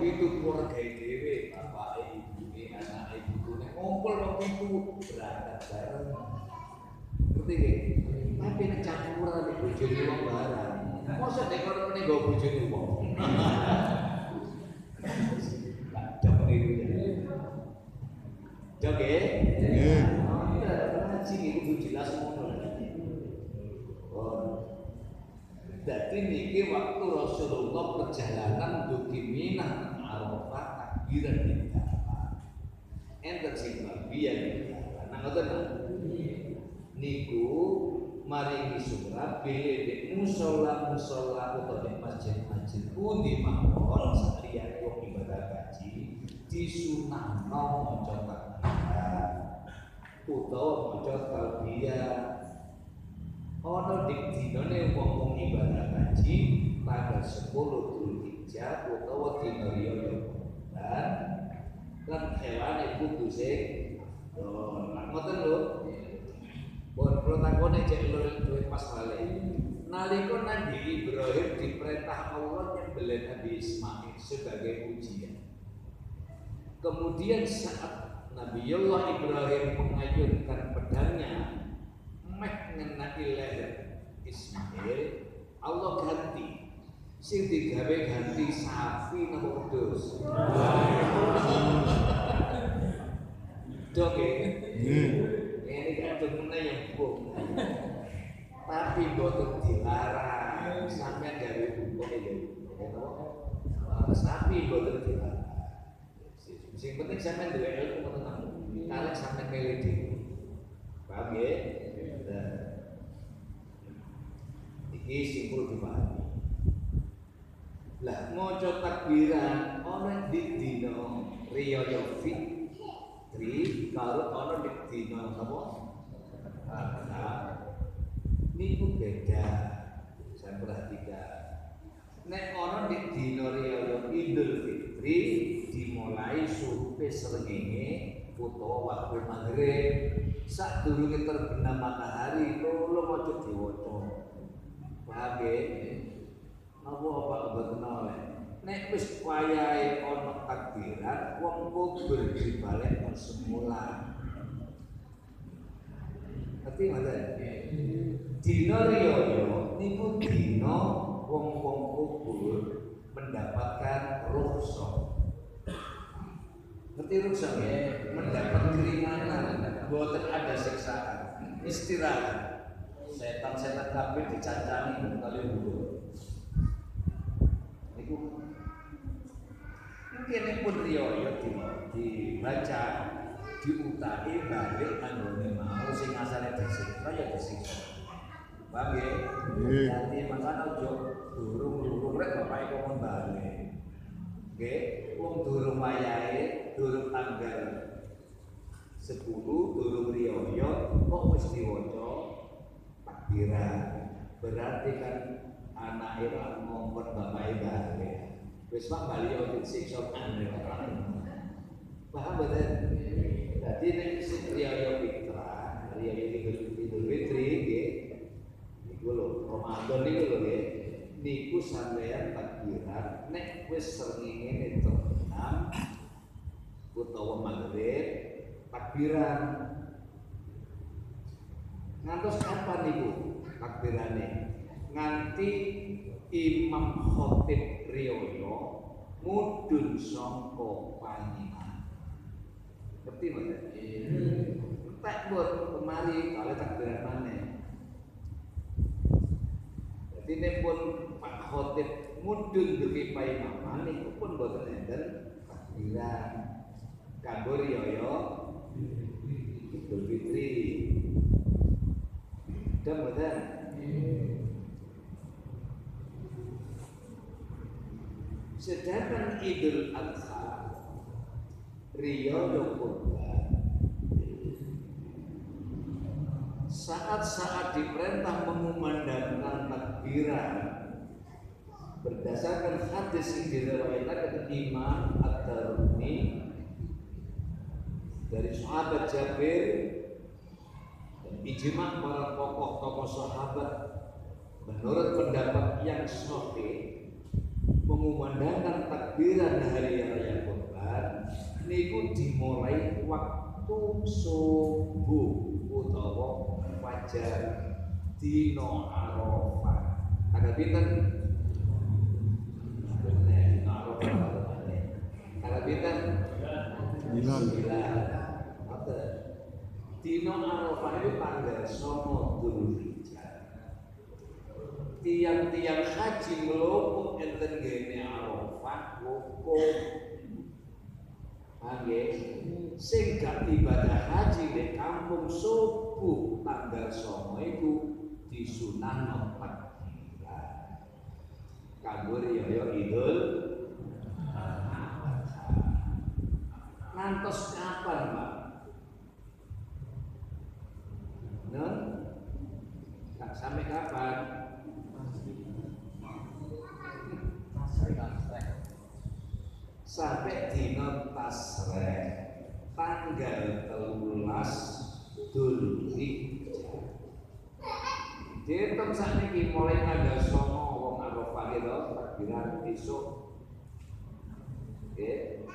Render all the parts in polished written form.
itu keluarga dhewe, bapake, ibuke, anake, putune ngumpul waktu itu berangkat bareng. Ngerti nggih? Tapi nek campuran nek bojone wong barang. Mosok nek kono meneh nggo bojone wong. Jam itu. Joge? Nggih. Ngaji kudu jelas ngono. Dadi niki waktu Rasulullah perjalanan dugi Mina Arafah takbiran ditapa. Enten sing bagian ditapa. Nah ngoten niku maringi surat bilih di musala utawa di masjid-masjid pundi mawon sakliyan wong ibadah haji disunahno maca takbir utawa maca talbiyah. Ono dik dinane wong ibadah haji tanggal 10 Dzulhijjah utawa dina riyaya dan lan hewane kudu sing ngoten lho. Bon kula takone cek luwih pas balik. Nalika Nabi Ibrahim diperintah Allah nyembelih Nabi Ismail sebagai ujian. Kemudian saat Nabiullah Ibrahim mengayunkan pedangnya mengenai leher Ismail, Allah ganti. Sing digawe ganti sapi napa wedhus? Dok ini kan bener yang hukum. Tapi boten dilarang. Sampeyan gawe hukum iki. Sapi boten dilarang. Sing penting sampeyan duwe ilmu tenan. Kalih sampeyan milih dhewe. Paham nggih? Iki simpul dipahami. Lah maca takbiran ana di dina riyaya fitri karo ana di dina apa? Niku beda. Saya perhatikan. Nek ana di dina riyaya Idul Fitri dimulai subuh srengenge utawa waktu maghrib sadurunge terbenam matahari kula maca diwaca. Paham nggih? Apa boten oleh. Nek wis wayahe ana takbiran wong kubur dibalik semula. Ngerti mboten? Dina riyaya niku dina wong-wong kubur mendapatkan rukhsah. Ngerti rukhsah nggih? Mendapat keringanan, boten ada siksaan. Istirahat. Setan-setan kafir dicancani kali dulu. Niku mungkin pun riyaya dibaca diutai balik anggone mau sing asale disiksa ya disiksa. Paham nggih? Dadi makane ojo durung rek bapake kok balik. Nggih, wong durung wayahe, durung tanggal 10 durung riyaya kok wis diwaca takbiran. Berarti kan anake lan ngomong bapake balik. Wis Pak bali yo disiksa aneh ora. Paham mboten? Dadi nek sing riyaya fitrah, riyaya Idul Fitri nggih. Niku lho, Ramadan niku lho nggih. Niku sampeyan takbiran nek wis srengenge terbenam utawa maghrib takbiran. Ngantos kapan niku takbirane? Nganti Imam Khatib riyaya mudhun sangka panjenengan. Ngerti mboten? Entek pun kemari kali takbiran maneh. Dadi nek pun Pak Khatib mudhun dugi paimaman niku pun boten enten takbiran. Kanggo riyaya Idul Fitri. Dan mboten? Sedangkan Idul Adha riyaya kurban saat-saat diperintah mengumandangkan takbiran berdasarkan hadis yang diriwayatkan Imam Ad-Darimi dari sahabat Jabir dan ijma' para tokoh-tokoh sahabat menurut pendapat yang sahih mengumandangkan takbiran hari raya Kurban niku dimulai waktu subuh utawa fajar dina Arafah. Tanggal pinten? Dina Arafah. Tanggal pinten? Dina Arafah itu tanggal 9 Dzulhijjah. Tiang-tiang haji melopok enten gene Arafah wukuf. Nggih, sing gak ibadah haji di kampung subuh tanggal 9 itu disunahno takbiran. Kanggo riyo Idul Adha. Ngantos kapan, Pak? Tak sampai kapan? Sampai dina tasreh tanggal 13 Dzulhijjah. Diitung sakniki mulai tanggal 9 wong Arafah itu takbiran esuk. Nggih.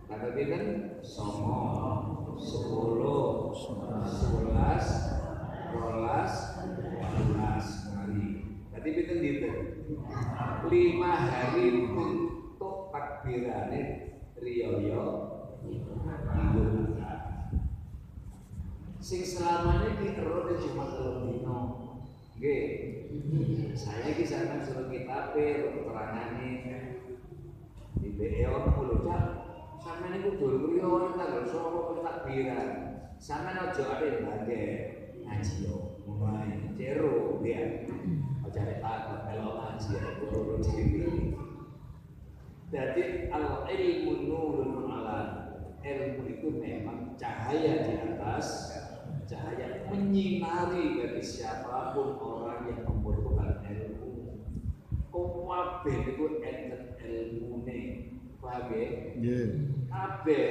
Tanggal pinten? 9, 10, 11, 12, 14 hari. Berarti pinten dinten? 5 hari untuk takbirane riyo Idul Adha. Sing selamanya diterus cuma 3 dino. Nggih. Saya iki sampeyan suruh kitabe keterangane di BEO lho Cak. Sampeyan iku dul riyo tanggal 9 takbiran. Sampeyan aja ade bangke ngaji yo. Mulai cero dia. Aja nek takut melo ngaji guru dhewe. Jadi al-ilmu nurun ala. Ilmu itu memang cahaya di atas cahaya, menyinari bagi siapapun orang yang membutuhkan ilmu. Kabeh niku enten ilmune. Paham nggih? Kabeh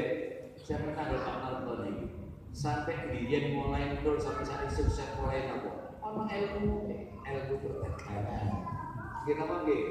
sampeyan tanggal Pak Narto niki. Sampai biyen mulai nol sampai saat sukses mulai napa? Ana ilmu perdagangan. Kita apa nggih?